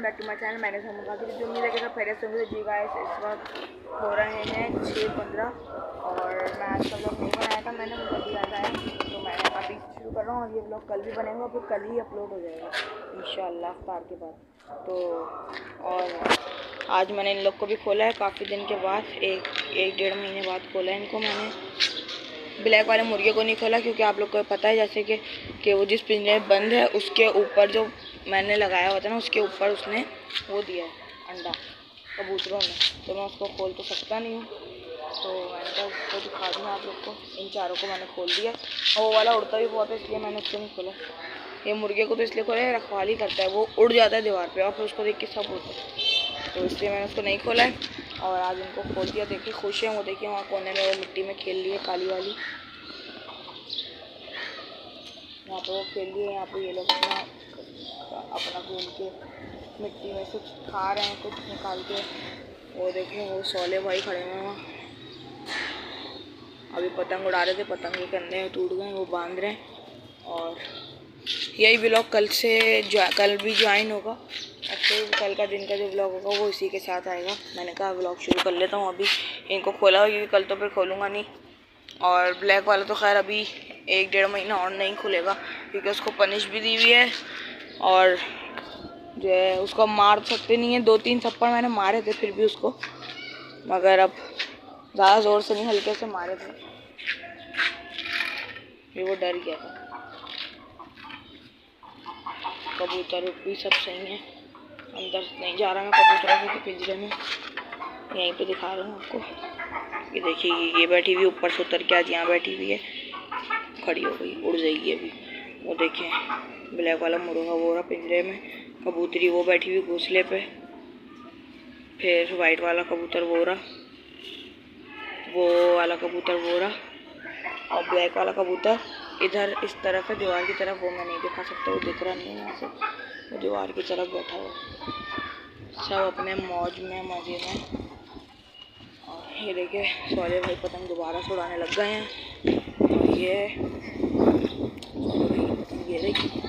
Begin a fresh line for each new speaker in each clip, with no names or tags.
Back to my channel. मैंने समझा कि जो उम्मीद है कि सब खैरियत से होंगे। जी गाइस, इस वक्त हो रहे हैं 6:15 और मैं आज का व्लॉग नहीं बनाया था, मैंने मुझे अभी याद आया तो मैंने अभी शुरू कर रहा हूँ। और ये व्लॉग कल भी बनेगा, फिर कल ही अपलोड हो जाएगा इंशाल्लाह अफ्तार के बाद। तो और आज मैंने इन लोग को भी खोला है काफ़ी दिन के बाद, एक डेढ़ महीने बाद खोला है इनको मैंने। ब्लैक वाले मुर्गे को नहीं खोला क्योंकि आप लोग को पता है जैसे कि वो जिस पिंजरे में बंद है उसके ऊपर जो मैंने लगाया हुआ था ना, उसके ऊपर उसने वो दिया है अंडा कबूतरों ने, तो मैं उसको खोल तो सकता नहीं हूँ। तो मैंने कहा उसको दिखा दूँ आप लोग को। इन चारों को मैंने खोल दिया और वो वाला उड़ता भी बहुत है इसलिए मैंने उसको नहीं खोला। ये मुर्गे को तो इसलिए खोला है, रखवाली करता है, वो उड़ जाता है दीवार पर और फिर उसको देख के सब होता है, तो इसलिए मैंने उसको नहीं खोला है। और आज इनको खोल दिया। देखिए खुश हैं वो, देखिए वहाँ कोने में वो मिट्टी में खेल रही है काली वाली, यहाँ पे वो खेल रही है। यहाँ पे ये लोग अपना घूम के मिट्टी में कुछ खा रहे हैं, कुछ निकाल के। वो देखिए वो सोले भाई खड़े हैं वहाँ, अभी पतंग उड़ा रहे थे, पतंग के कंधे में टूट गए, वो बांध रहे हैं। और यही व्लॉग कल भी ज्वाइन होगा और फिर कल का दिन का जो व्लॉग होगा वो इसी के साथ आएगा। मैंने कहा व्लॉग शुरू कर लेता हूँ, अभी इनको खोला हो क्योंकि कल तो फिर खोलूँगा नहीं। और ब्लैक वाला तो खैर अभी 1-1.5 महीना और नहीं खुलेगा क्योंकि उसको पनिश भी दी हुई है और जो है उसको मार सकते नहीं है। 2-3 थप्पड़ मैंने मारे थे फिर भी उसको, मगर अब ज़्यादा ज़ोर से नहीं, हल्के से मारे थे, फिर वो डर गया था। कबूतर भी सब सही है, अंदर नहीं जा रहा मैं कबूतरों के पिंजरे में, यहीं पे दिखा रहा हूँ आपको। ये देखिए ये बैठी हुई ऊपर से उतर के आज यहाँ बैठी हुई है, खड़ी हो गई, उड़ जाएगी अभी। वो देखें ब्लैक वाला मुर्गा वो रहा पिंजरे में, कबूतरी वो बैठी हुई घोंसले पे, फिर वाइट वाला कबूतर वो रहा, वो वाला कबूतर वो रहा, और ब्लैक वाला कबूतर इधर इस तरफ है दीवार की तरफ, वो मैं नहीं दिखा सकता, वो दिख रहा नहीं है यहाँ से, वो दीवार की तरफ बैठा हुआ। सब अपने मौज में मज़े में। और ये देखिए सोले भाई पतंग दोबारा से उड़ाने लग गए हैं। और ये देखिए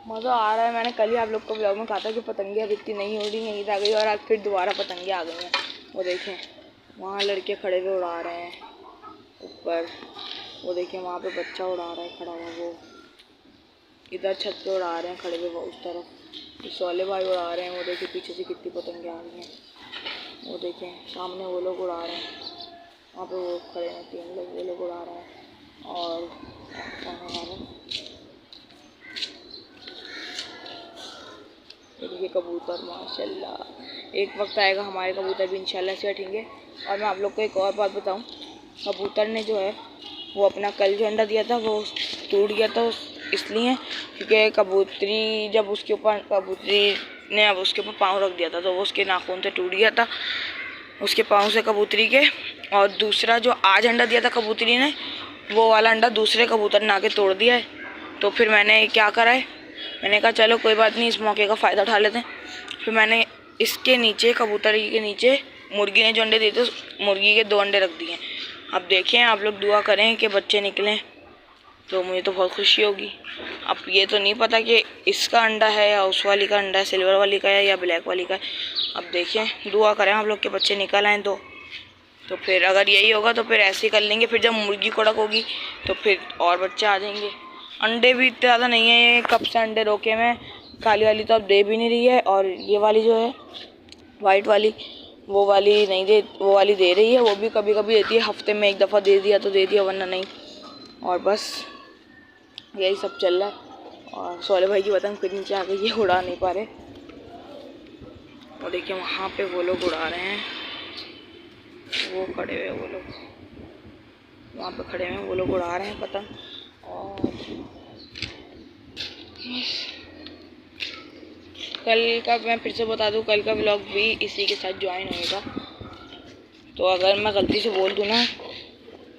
मज़ा आ रहा है। मैंने कल ही आप लोग को ब्लॉग में कहा था कि पतंगे अब इतनी नहीं उड़ी, नहीं आ गई, और आज फिर दोबारा पतंगे आ गई हैं। वो देखें वहाँ लड़के खड़े हुए उड़ा रहे हैं ऊपर, वो देखें वहाँ पे बच्चा उड़ा रहा है खड़ा हुआ, वो इधर छत पे उड़ा रहे हैं खड़े हुए, वो उस तरफ सोले भाई उड़ा रहे हैं। वो देखिए पीछे से कितनी पतंगे आ रही हैं, वो देखें सामने वो लोग उड़ा रहे हैं, वहाँ पे वो खड़े हैं 3 लोग, वो लोग उड़ा रहे हैं। और कौन उड़ा रहा है, देखिए कबूतर माशाल्लाह। एक वक्त आएगा हमारे कबूतर भी इंशाल्लाह से बैठेंगे। और मैं आप लोग को एक और बात बताऊं, कबूतर ने जो है वो अपना कल जो अंडा दिया था वो टूट गया था, इसलिए क्योंकि कबूतरी जब उसके ऊपर कबूतरी ने अब उसके ऊपर पाँव रख दिया था तो वो उसके नाखून से टूट गया था, उसके पाँव से कबूतरी के। और दूसरा जो आज अंडा दिया था कबूतरी ने, वो वाला अंडा दूसरे कबूतर ने आके तोड़ दिया है। तो फिर मैंने क्या करा है, मैंने कहा चलो कोई बात नहीं, इस मौके का फ़ायदा उठा लेते हैं। फिर मैंने इसके नीचे कबूतरी के नीचे मुर्गी ने जो अंडे दिए थे मुर्गी के 2 अंडे रख दिए। अब देखें आप लोग दुआ करें कि बच्चे निकलें तो मुझे तो बहुत खुशी होगी। अब ये तो नहीं पता कि इसका अंडा है या उस वाली का अंडा है, सिल्वर वाली का है या ब्लैक वाली का है। अब देखें दुआ करें आप लोग के बच्चे निकल आएँ तो फिर अगर यही होगा तो फिर ऐसे ही कर लेंगे। फिर जब मुर्गी कड़क होगी तो फिर और बच्चे आ जाएंगे। अंडे भी इतने ज़्यादा नहीं है, ये कब से अंडे रोके मैं, काली वाली तो अब दे भी नहीं रही है, और ये वाली जो है वाइट वाली वो वाली नहीं दे, वो वाली दे रही है, वो भी कभी कभी देती है, हफ्ते में 1 दफ़ा दे दिया तो दे दिया वरना नहीं। और बस यही सब चल रहा है। और सोले भाई की पतंग फिर नीचे आ गई है, उड़ा नहीं पा रहे। और देखिए वहाँ पे वो लोग उड़ा रहे हैं, वो खड़े हुए वो लोग वहाँ पे खड़े हैं, वो लोग उड़ा रहे हैं पतंग। और कल का मैं फिर से बता दूं, कल का व्लॉग भी इसी के साथ ज्वाइन होएगा। तो अगर मैं गलती से बोल दूं ना,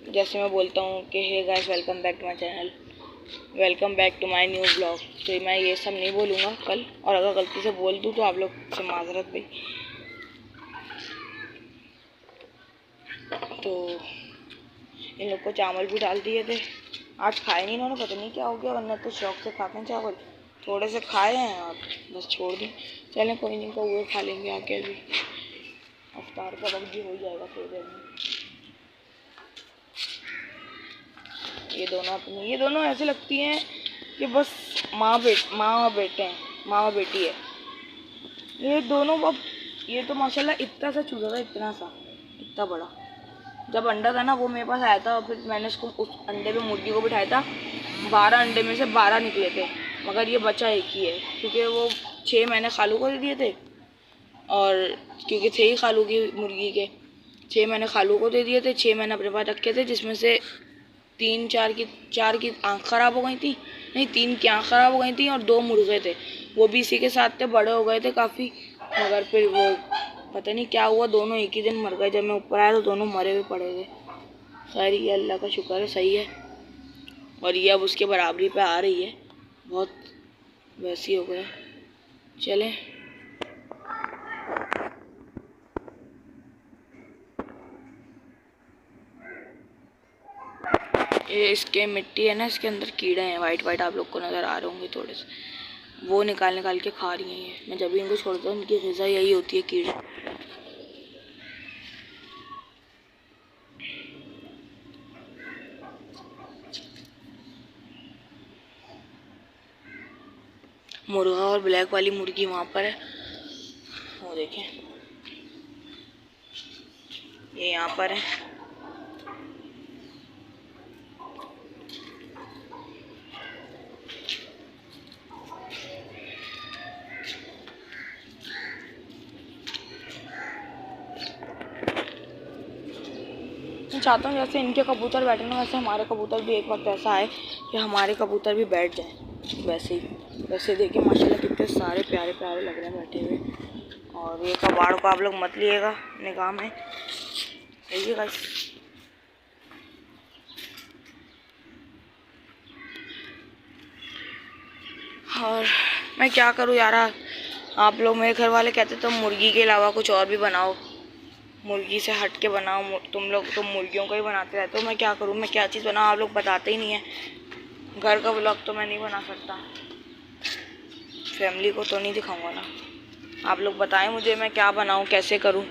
जैसे मैं बोलता हूँ कि hey guys welcome back to my channel, welcome back to my new vlog, तो मैं ये सब नहीं बोलूँगा कल। और अगर गलती से बोल दूँ तो आप लोग से माजरत भाई। तो इन लोग को चावल भी डाल दिए थे। आज खाए नहीं इन्होंने, पता नहीं क्या हो गया, वरना तो शौक से खाते हैं चावल। थोड़े से खाए हैं और बस छोड़ दी। चलें कोई नहीं, कौवे खा लेंगे आके। अभी अफ्तार का वक्त भी हो जाएगा थोड़ी देर में। ये दोनों ऐसे लगती हैं कि बस माँ और बेटे हैं, माँ और बेटी है ये दोनों। अब ये तो माशाल्लाह इतना सा चूजा था, इतना बड़ा। जब अंडा था ना वो मेरे पास आया था, और फिर मैंने उसको उस अंडे पे मुर्गी को बिठाया था। 12 अंडे में से 12 निकले थे, मगर ये बच्चा एक ही है, क्योंकि वो 6 मैंने खालू को दे दिए थे, और क्योंकि थे ही खालू की मुर्गी के, 6 मैंने खालू को दे दिए थे, 6 मैंने अपने पास रखे थे, जिसमें से 4 की आँख ख़राब हो गई थी, नहीं 3 की आँख ख़राब हो गई थी, और 2 मुर्गे थे, वो भी इसी के साथ थे, बड़े हो गए थे काफ़ी। मगर फिर वो पता नहीं क्या हुआ, दोनों एक ही दिन मर गए। जब मैं ऊपर आया तो दोनों मरे हुए पड़े थे। खैर ये अल्लाह का शुक्र है, सही है। और ये अब उसके बराबरी पे आ रही है, बहुत वैसी हो गया। चलें ये इसके मिट्टी है ना, इसके अंदर कीड़े हैं वाइट आप लोग को नज़र आ रहे होंगे थोड़े से, वो निकाल के खा रही हैं ये। मैं जब भी इनको छोड़ता हूँ इनकी ग़िज़ा यही होती है, कीड़े। मुर्गा और ब्लैक वाली मुर्गी वहाँ पर है, वो देखें, ये यहाँ पर है। मैं चाहता हूँ जैसे इनके कबूतर बैठे ना, वैसे हमारे कबूतर भी एक वक्त ऐसा आए कि हमारे कबूतर भी बैठ जाएं वैसे ही। वैसे देखिए माशाल्लाह कितने सारे प्यारे लग रहे हैं बैठे हुए। और ये कबाड़ को आप लोग मत लिएगा निगाह में, देखिए गाइस। और मैं क्या करूँ यार, आप लोग मेरे घर वाले कहते तो मुर्गी के अलावा कुछ और भी बनाओ, मुर्गी से हट के बनाओ। तुम लोग तो मुर्गियों को ही बनाते रहते हो, मैं क्या करूँ, मैं क्या चीज़ बनाऊँ, आप लोग बताते ही नहीं है। घर का व्लॉग तो मैं नहीं बना सकता, फैमिली को तो नहीं दिखाऊंगा ना। आप लोग बताएं मुझे मैं क्या बनाऊँ, कैसे करूँ।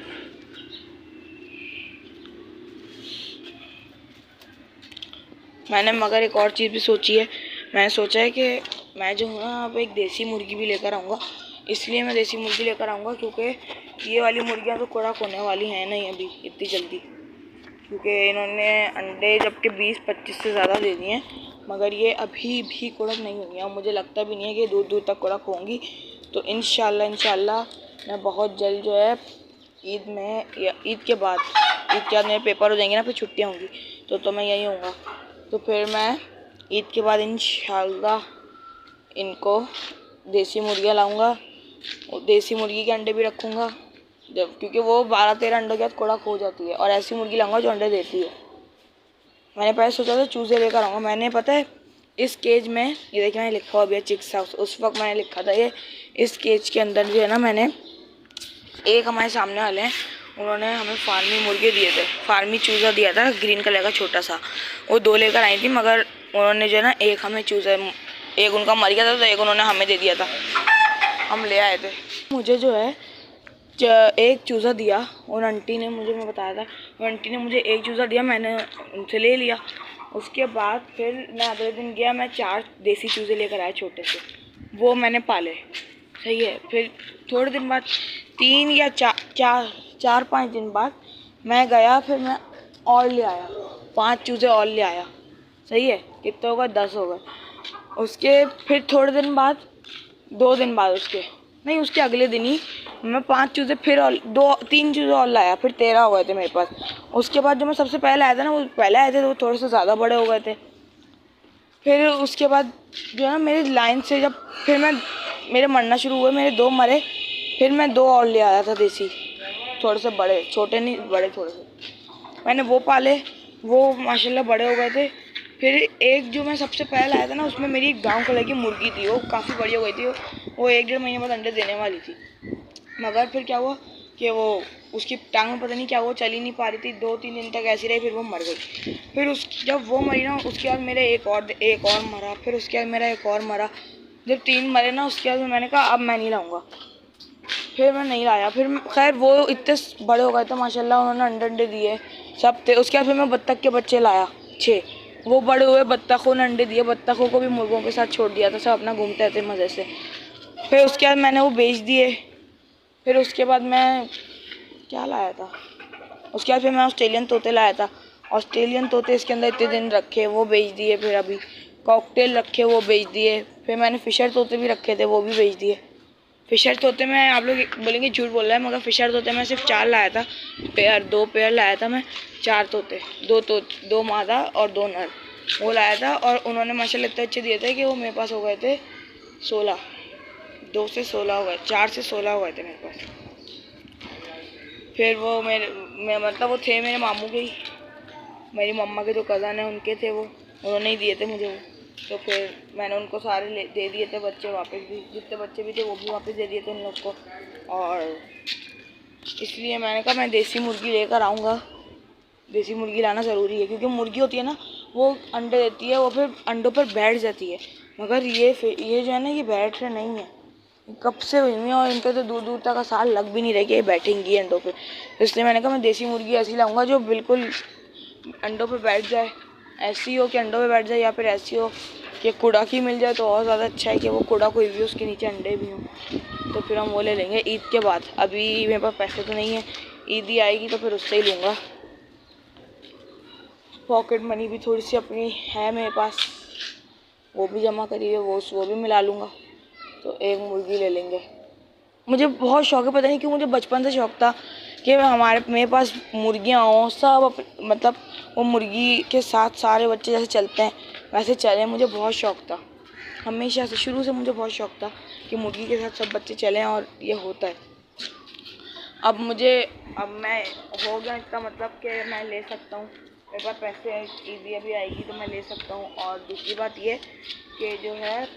मैंने मगर एक और चीज़ भी सोची है, मैंने सोचा है कि मैं जो हूँ ना अब एक देसी मुर्गी भी लेकर आऊँगा। इसलिए मैं देसी मुर्गी लेकर आऊँगा क्योंकि ये वाली मुर्गियाँ तो कड़क होने वाली हैं नहीं अभी इतनी जल्दी, क्योंकि इन्होंने अंडे जबकि 20-25 से ज़्यादा दे दिए हैं, मगर ये अभी भी कड़क नहीं हुई हैं। और मुझे लगता भी नहीं है कि दूर तक कड़क होंगी। तो इंशाल्लाह मैं बहुत जल्द जो है ईद में या ईद के बाद मेरे पेपर हो जाएंगे ना, फिर छुट्टियाँ होंगी तो मैं यहीं हूँगा। तो फिर मैं ईद के बाद इंशाल्लाह इनको देसी मुर्गियाँ लाऊँगा, देसी मुर्गी के अंडे भी रखूँगा जब, क्योंकि वो 12-13 अंडों के बाद कड़क हो जाती है। और ऐसी मुर्गी लाऊंगा जो अंडे देती है। मैंने पहले सोचा था चूज़े लेकर आऊँगा, मैंने पता है इस केज में, ये देखिए मैंने लिखा हुआ भी है चिक्स हाउस, उस वक्त मैंने लिखा था ये इस केज के अंदर जो है ना, मैंने एक हमारे सामने वाले हैं उन्होंने हमें फार्मी मुर्गे दिए थे, फार्मी चूज़ा दिया था ग्रीन कलर का छोटा सा, वो 2 लेकर आई थी, मगर उन्होंने जो है ना एक हमें चूज़ा, एक उनका मर गया था तो एक उन्होंने हमें दे दिया था, हम ले आए थे। मुझे जो है एक चूज़ा दिया उन आंटी ने मुझे, मैं बताया था, वो आंटी ने मुझे एक चूज़ा दिया, मैंने उनसे ले लिया। उसके बाद फिर मैं अगले दिन गया, मैं 4 देसी चूज़े लेकर आया छोटे से, वो मैंने पाले, सही है। फिर थोड़े दिन बाद 3 या 4-5 दिन बाद मैं गया, फिर मैं और ले आया 5 चूज़े और ले आया, सही है। कितने हो गए, 10 हो गए। उसके फिर थोड़े दिन बाद 2 दिन बाद उसके अगले दिन ही मैं 5 चूज़े फिर और 2-3 चूज़े और लाया, फिर 13 हो गए थे मेरे पास। उसके बाद जो मैं सबसे पहले आया था ना, वो पहले आए थे तो वो थोड़े से ज़्यादा बड़े हो गए थे। फिर उसके बाद जो है ना मेरी लाइन से जब फिर मेरे मरना शुरू हुए, मेरे 2 मरे, फिर मैं 2 और ले आया था देसी, थोड़े से बड़े, छोटे नहीं बड़े थोड़े से, मैंने वो पाले, वो माशाल्लाह बड़े हो गए थे। फिर एक जो मैं सबसे पहले आया था ना, उसमें मेरी एक ब्राउन कलर की मुर्गी थी, वो काफ़ी बड़ी हो गई थी, वो 1-1.5 महीने बाद अंडे देने वाली थी। मगर फिर क्या हुआ, कि वो उसकी टांग में पता नहीं क्या वो चल ही नहीं पा रही थी, 2-3 दिन तक ऐसी रही, फिर वो मर गई। फिर जब वो मरी ना उसके बाद मेरे एक और मरा, फिर उसके बाद मेरा एक और मरा। जब 3 मरे ना उसके बाद मैंने कहा अब मैं नहीं लाऊंगा, फिर मैं नहीं लाया। फिर खैर वो इतने बड़े हो गए थे माशाल्लाह, उन्होंने अंडे दिए सब थे। उसके बाद फिर मैं बत्तख के बच्चे लाया 6, वो बड़े हुए, बत्तखों ने अंडे दिए, बत्तखों को भी मुर्गों के साथ छोड़ दिया था, सब अपना घूमते थे मज़े से। फिर उसके बाद मैंने वो बेच दिए। फिर उसके बाद मैं क्या लाया था, उसके बाद फिर मैं ऑस्ट्रेलियन तोते लाया था। ऑस्ट्रेलियन तोते इसके अंदर इतने दिन रखे, वो बेच दिए। फिर अभी कॉकटेल रखे, वो बेच दिए। फिर मैंने फिशर तोते भी रखे थे, वो भी बेच दिए। फिशर तोते में आप लोग बोलेंगे झूठ बोल रहा है, मगर फिशर तोते में सिर्फ 4 लाया था, 2 पेयर लाया था मैं। 4 तोते, 2 मादा और 2 नर, वो लाया था। और उन्होंने माशाल्लाह इतने अच्छे दिए थे कि वो मेरे पास हो गए थे 16, 2 से 16 हो गए, 4 से 16 हो गए थे मेरे पास। फिर वो मतलब वो थे मेरे मामू के ही, मेरी मम्मा के जो कज़न है उनके थे वो, उन्होंने ही दिए थे मुझे वो। तो फिर मैंने उनको सारे दे दिए थे बच्चे वापस भी, जितने बच्चे भी थे वो भी वापस दे दिए थे उन लोग को। और इसलिए मैंने कहा मैं देसी मुर्गी लेकर आऊँगा। देसी मुर्गी लाना ज़रूरी है, क्योंकि मुर्गी होती है ना वो अंडे देती है, वो फिर अंडों पर बैठ जाती है। मगर ये जो है ना, ये बैठ रहे नहीं है, कब से हुई है, और इनके तो दूर दूर तक का साल लग भी नहीं रहे कि ये बैठेंगी अंडों पे। इसलिए मैंने कहा मैं देसी मुर्गी ऐसी लाऊंगा जो बिल्कुल अंडों पे बैठ जाए, ऐसी हो कि अंडों पे बैठ जाए, या फिर ऐसी हो कि कुड़ा की मिल जाए तो और ज़्यादा अच्छा है, कि वो कुड़ा कोई भी उसके नीचे अंडे भी हों। तो फिर हम वो ले लेंगे ईद के बाद। अभी मेरे पास पैसे तो नहीं है, ईद ही आएगी तो फिर उससे ही लूँगा। पॉकेट मनी भी थोड़ी सी अपनी है मेरे पास, वो भी जमा करी है, वो भी मिला लूँगा, तो एक मुर्गी ले लेंगे। मुझे बहुत शौक है, पता नहीं क्यों, मुझे बचपन से शौक था कि मेरे पास मुर्गियाँ हों सब, मतलब वो मुर्गी के साथ सारे बच्चे जैसे चलते हैं वैसे चलें। मुझे बहुत शौक था, हमेशा से, शुरू से मुझे बहुत शौक था कि मुर्गी के साथ सब बच्चे चलें, और ये होता है। अब मैं हो गया इसका मतलब कि मैं ले सकता हूँ, मेरे पास पैसे हैं, ईदी अभी आएगी तो मैं ले सकता हूँ। और दूसरी बात ये कि जो है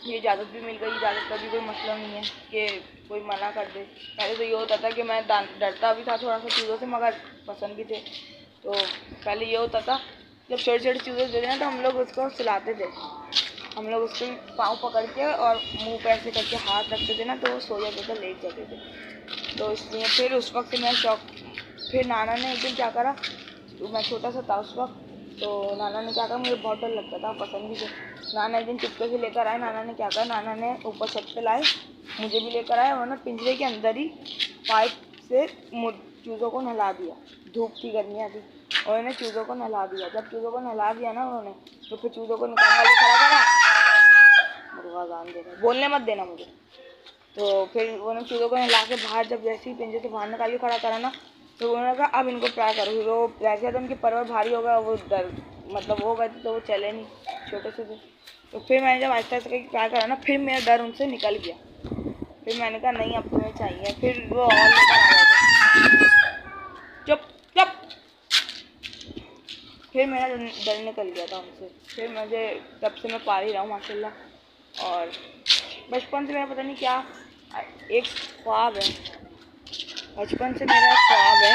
ये इजाज़त भी मिल गई, इजाज़त का भी कोई मसला नहीं है कि कोई मना कर दे। पहले तो ये होता था कि मैं डरता भी था थोड़ा सा चीज़ों से, मगर पसंद भी थे। तो पहले ये होता था जब छोटी छोटी चीज़ें देते ना तो हम लोग उसको सुलाते थे, हम लोग उसके पाँव पकड़ के और मुंह पे ऐसे करके हाथ रखते थे ना, तो वो सो जाते थे, लेट जाते थे। तो इसलिए फिर उस वक्त से मैं शौक, फिर नाना ने एक दिन क्या करा, मैं छोटा सा था उस वक्त, तो नाना ने क्या करा, मुझे बहुत डर लगता था, पसंद भी थे। नाना एक दिन चुपके से लेकर आए। नाना ने क्या करा, नाना ने ऊपर छत पे लाए, मुझे भी लेकर आए, उन्होंने पिंजरे के अंदर ही पाइप से चूज़ों को नहला दिया। धूप थी, गर्मियाँ थी, और उन्होंने चूज़ों को नहला दिया। जब चूज़ों को नहला दिया ना उन्होंने, तो फिर चूज़ों को निकालने वाले खड़ा करा, मुर्गा जान देना, बोलने मत देना मुझे। तो फिर उन्होंने चूज़ों को नहला के बाहर, जब जैसे ही पिंजरे से बाहर निकाल के खड़ा करा ना, तो उन्होंने कहा अब इनको ट्राई करो। फिर वो वैसे तो उनकी परवर भारी हो गया, वो डर मतलब हो गए थे, तो वो चले नहीं, छोटे से थे। तो फिर मैंने जब आहिस्ता आहिस्ता करके ट्राई करा ना, फिर मेरा डर उनसे निकल गया। फिर मैंने कहा नहीं अब तुम्हें चाहिए, फिर वो और लेकर आ गए थे। चुप चुप। फिर मेरा डर निकल गया था उनसे। फिर मुझे तब से मैं पाल ही रहा हूँ माशाल्लाह। और बचपन से मेरा पता नहीं क्या एक ख्वाब है, बचपन से मेरा एक ख्वाब है,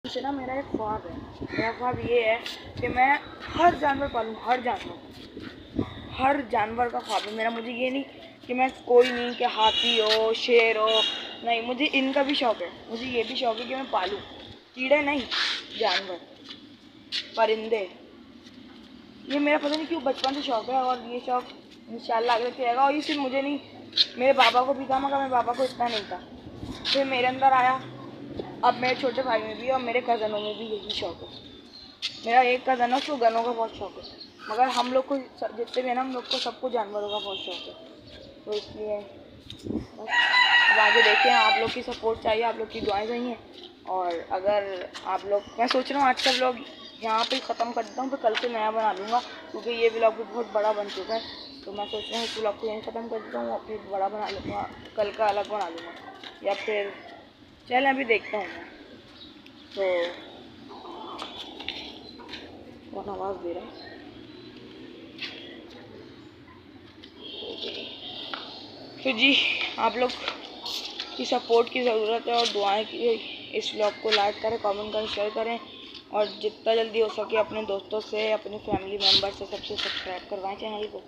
से ना मेरा एक ख्वाब है। मेरा ख्वाब ये है कि मैं हर जानवर पालूँ, हर जानवर का ख्वाब है मेरा। मुझे ये नहीं कि मैं कोई नहीं कि हाथी हो, शेर हो, नहीं, मुझे इनका भी शौक़ है। मुझे ये भी शौक़ है कि मैं पालूँ, कीड़े नहीं, जानवर, परिंदे। ये मेरा पता नहीं क्यों बचपन से शौक़ है, और ये शौक़ इंशाल्लाह आगे तक रहेगा। और ये सिर्फ मुझे नहीं, मेरे पापा को भी था, मगर मेरे पापा को इतना नहीं था, फिर मेरे अंदर आया। अब मेरे छोटे भाई में भी और मेरे कज़नों में भी यही शौक़ है। मेरा एक कज़न है उसको गनों का बहुत शौक़ है, मगर हम लोग को जितने भी है ना, हम लोग को सबको जानवरों का बहुत शौक़ है। तो इसलिए बस अब आगे देखें, आप लोग की सपोर्ट चाहिए, आप लोग की दुआएं चाहिए। और अगर आप लोग, मैं सोच रहा हूँ आज का व्लॉग यहाँ पे ख़त्म कर देता हूँ, फिर कल से नया बना लूँगा, क्योंकि ये व्लॉग भी बहुत बड़ा बन चुका है। तो मैं सोच रहा हूँ इस व्लॉग को यहीं ख़त्म कर देता हूँ और फिर बड़ा बना लूँगा, कल का अलग बना लूँगा, या फिर चलें अभी देखता हूँ मैं। तो कौन आवाज़ दे रहा है? तो जी आप लोग की सपोर्ट की ज़रूरत है और दुआएं की। इस व्लॉग को लाइक करें, कमेंट करें, शेयर करें और जितना जल्दी हो सके अपने दोस्तों से, अपने फैमिली मेम्बर से सबसे सब्सक्राइब करवाएं चैनल को।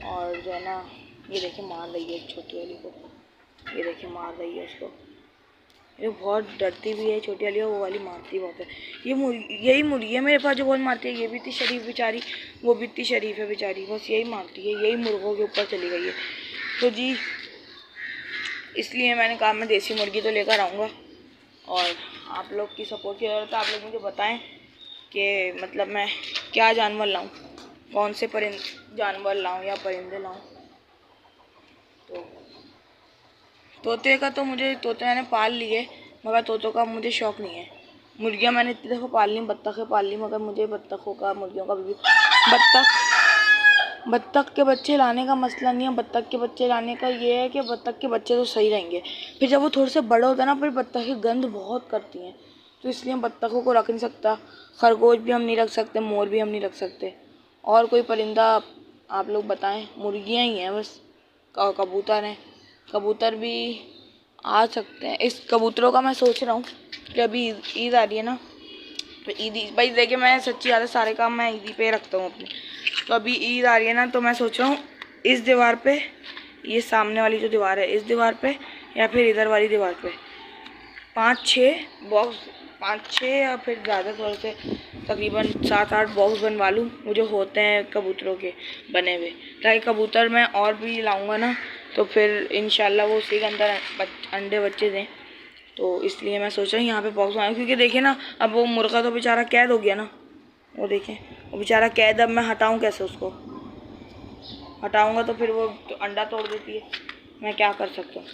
और जो है ना, ये देखिए मार रही है एक छोटी वाली को, ये देखिए मार रही है उसको। ये बहुत डरती भी है छोटी वाली, वो वाली मारती बहुत है। यही मुर्गी है मेरे पास जो बहुत मारती है। ये भी इतनी शरीफ बेचारी, वो भी इतनी शरीफ है बेचारी, बस यही मारती है, यही मुर्गों के ऊपर चली गई है। तो जी इसलिए मैंने कहा मैं देसी मुर्गी तो लेकर आऊँगा और आप लोग की सपोर्ट की ज़रूरत है। आप लोग मुझे बताएं कि मतलब मैं क्या जानवर लाऊं, कौन से जानवर लाऊं या परिंदे लाऊं। तो तोते का तो मुझे, तोते मैंने पाल लिए मगर तोतों का मुझे शौक़ नहीं है। मुर्गियाँ मैंने इतनी दफ़ा पाल ली, बत्तखें पाल ली, मगर मुझे बत्तखों का, मुर्गियों का भी बत्तख के बच्चे लाने का मसला नहीं है। बत्तख के बच्चे लाने का ये है कि बत्तख के बच्चे तो सही रहेंगे, फिर जब वो थोड़े से बड़े होते हैं ना, फिर बत्तखें गंद बहुत करती हैं, तो इसलिए हम बत्तखों को रख नहीं सकता। खरगोश भी हम नहीं रख सकते, मोर भी हम नहीं रख सकते। और कोई परिंदा आप लोग बताएं। मुर्गियाँ ही हैं बस, कबूतर हैं, कबूतर भी आ सकते हैं। इस कबूतरों का मैं सोच रहा हूँ कि अभी ईद आ रही है ना, तो ईद भाई देखिए मैं सच्ची ज़्यादा सारे काम मैं ईद पे रखता हूँ अपने। तो अभी ईद आ रही है ना, तो मैं सोच रहा हूँ इस दीवार पे, ये सामने वाली जो दीवार है इस दीवार पे या फिर इधर वाली दीवार पे 5-6 बॉक्स, 5-6 या फिर ज़्यादा थोड़े से तकरीबन 7-8 बॉक्स बनवा लूँ वो जो होते हैं कबूतरों के बने हुए, ताकि कबूतर मैं और भी लाऊँगा ना तो फिर इंशाल्लाह वो उसी के अंदर अंडे बच्चे दें। तो इसलिए मैं सोच रहा हूँ यहाँ पे बॉक्स बनाऊँ, क्योंकि देखिए ना अब वो मुर्गा तो बेचारा कैद हो गया ना, वो देखें वो बेचारा कैद। अब मैं हटाऊँ कैसे उसको, हटाऊँगा तो फिर वो तो अंडा तोड़ देती है, मैं क्या कर सकता हूँ।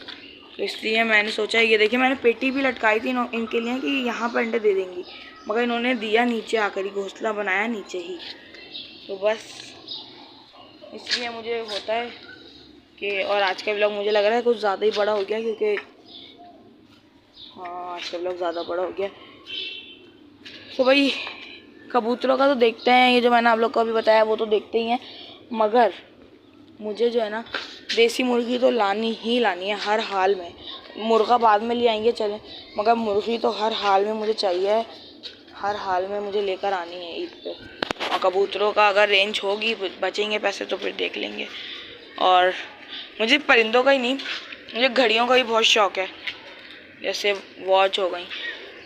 तो इसलिए मैंने सोचा, ये देखिए मैंने पेटी भी लटकाई थी इनके लिए कि यहाँ पर अंडे दे देंगी, मगर इन्होंने दिया नीचे आकर ही, घोंसला बनाया नीचे ही। तो बस इसलिए मुझे होता है कि, और आज का व्लॉग मुझे लग रहा है कुछ ज़्यादा ही बड़ा हो गया, क्योंकि हाँ आज का व्लॉग ज़्यादा बड़ा हो गया। तो भाई कबूतरों का तो देखते हैं, ये जो मैंने आप लोग को अभी बताया वो तो देखते ही हैं, मगर मुझे जो है ना देसी मुर्गी तो लानी ही लानी है हर हाल में। मुर्गा बाद में ले आएंगे चलें, मगर मुर्गी तो हर हाल में मुझे चाहिए, हर हाल में मुझे लेकर आनी है ईद पे। और कबूतरों का अगर रेंज होगी, बचेंगे पैसे तो फिर देख लेंगे। और मुझे परिंदों का ही नहीं, मुझे घड़ियों का भी बहुत शौक़ है, जैसे वॉच हो गई,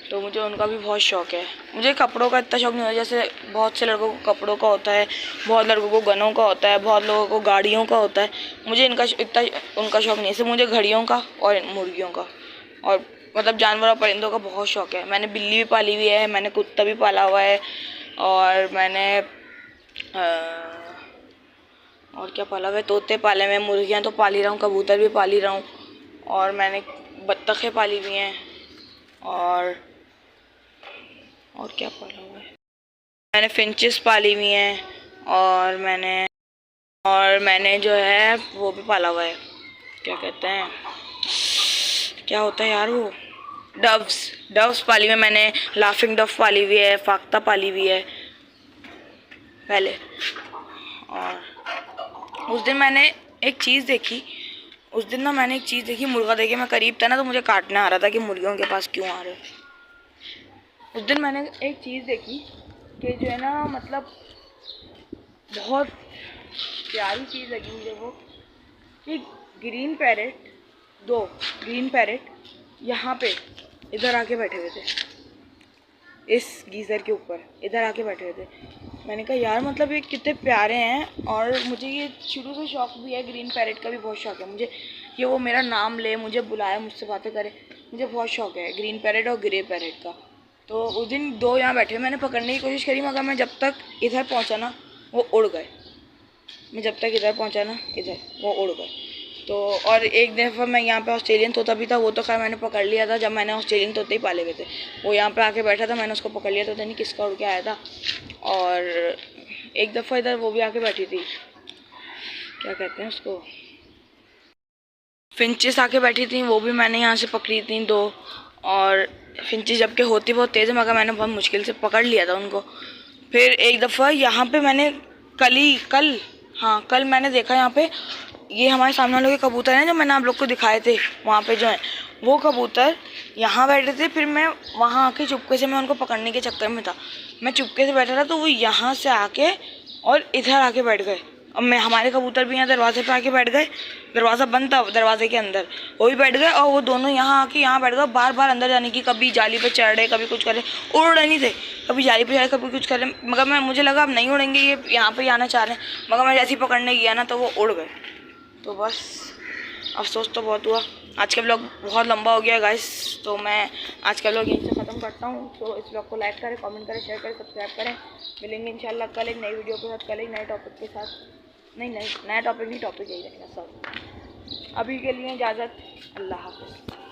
तो मुझे उनका भी बहुत शौक़ है। मुझे कपड़ों का इतना शौक़ नहीं होता, जैसे बहुत से लड़कों को कपड़ों का होता है, बहुत लड़कों को गनों का होता है, बहुत लोगों को गाड़ियों का होता है। मुझे इनका इतना उनका शौक़ नहीं है, सिर्फ मुझे घड़ियों का और मुर्गियों का और मतलब जानवर और परिंदों का बहुत शौक़ है। मैंने बिल्ली भी पाली हुई है, मैंने कुत्ता भी पाला हुआ है, और मैंने और क्या पाला हुआ है, तोते पाले हुए हैं, मुर्गियाँ तो पाल ही रहा हूँ, कबूतर भी पाल ही रहा हूँ, और मैंने बत्तखें पाली हुई हैं, और क्या पाला हुआ है, मैंने फिंचेस पाली हुई हैं, और मैंने जो है वो भी पाला हुआ है, क्या कहते हैं, क्या होता है यार वो, डव्स पाली हुई है मैंने, लाफिंग डव पाली हुई है, फाख्ता पाली हुई है पहले। और उस दिन मैंने एक चीज़ देखी, मुर्गा देखे, मैं करीब था ना तो मुझे काटने आ रहा था कि मुर्गियों के पास क्यों आ रहे। उस दिन मैंने एक चीज़ देखी कि जो है ना मतलब बहुत प्यारी चीज़ लगी मुझे वो, कि दो ग्रीन पैरेट यहाँ पे इधर आके बैठे हुए थे, इस गीज़र के ऊपर इधर आके बैठे हुए थे। मैंने कहा यार मतलब ये कितने प्यारे हैं, और मुझे ये शुरू से शौक़ भी है, ग्रीन पैरेट का भी बहुत शौक़ है मुझे, कि वो मेरा नाम ले, मुझे बुलाए, मुझसे बातें करे, मुझे बहुत शौक़ है ग्रीन पैरेट और ग्रे पैरेट का। तो उस दिन दो यहाँ बैठे, मैंने पकड़ने की कोशिश करी, मगर मैं जब तक इधर पहुँचा ना वो उड़ गए, इधर वो उड़ गए। तो और एक दफ़ा मैं यहाँ पे ऑस्ट्रेलियन तोता भी था, वो तो खैर मैंने पकड़ लिया था, जब मैंने ऑस्ट्रेलियन तोते ही पाले हुए थे, वो यहाँ पे आके बैठा था, मैंने उसको पकड़ लिया था, पता नहीं किसका उड़ के आया था। और एक दफ़ा इधर वो भी आके बैठी थी, क्या कहते हैं उसको, फिंचेस आके बैठी थी, वो भी मैंने यहाँ से पकड़ी थी 2। और फिंचेस जबकि होती बहुत तेज़ है, मगर मैंने बहुत मुश्किल से पकड़ लिया था उनको। फिर एक दफ़ा यहाँ पे मैंने कल मैंने देखा यहाँ पे ये हमारे सामने वाले के कबूतर हैं जो मैंने आप लोग को दिखाए थे वहाँ पे जो है, वो कबूतर यहाँ बैठे थे। फिर मैं वहाँ आके चुपके से, मैं उनको पकड़ने के चक्कर में था, मैं चुपके से बैठा था, तो वो यहाँ से आके और इधर आके बैठ गए। अब मैं, हमारे कबूतर भी यहाँ दरवाजे पे आके बैठ गए, दरवाज़ा बंद था दरवाजे के अंदर, वो भी बैठ गए और वो दोनों यहाँ आके यहाँ बैठ गए। बार बार अंदर जाने की, कभी जाली पे चढ़ रहे, कभी कुछ कर रहे, उड़ रहे नहीं थे, कभी जाली पे चढ़े, कभी कुछ कर रहे। मगर मुझे लगा अब नहीं उड़ेंगे, ये यहाँ पे आना चाह रहे हैं, मगर मैं जैसे ही पकड़ने गया ना तो वो उड़ गए। तो बस अफसोस तो बहुत हुआ। आज का ब्लॉग बहुत लंबा हो गया गाइस, तो मैं आज का ब्लॉग यहीं से ख़त्म करता हूँ। तो इस ब्लॉग को लाइक करें, कमेंट करें, शेयर करें, सब्सक्राइब करें। मिलेंगे इंशाल्लाह कल एक नई वीडियो के साथ, कल एक नए टॉपिक के साथ। नहीं, नया टॉपिक नहीं, टॉपिक यही रखना सब। अभी के लिए इजाज़त, अल्लाह हाफ़िज़।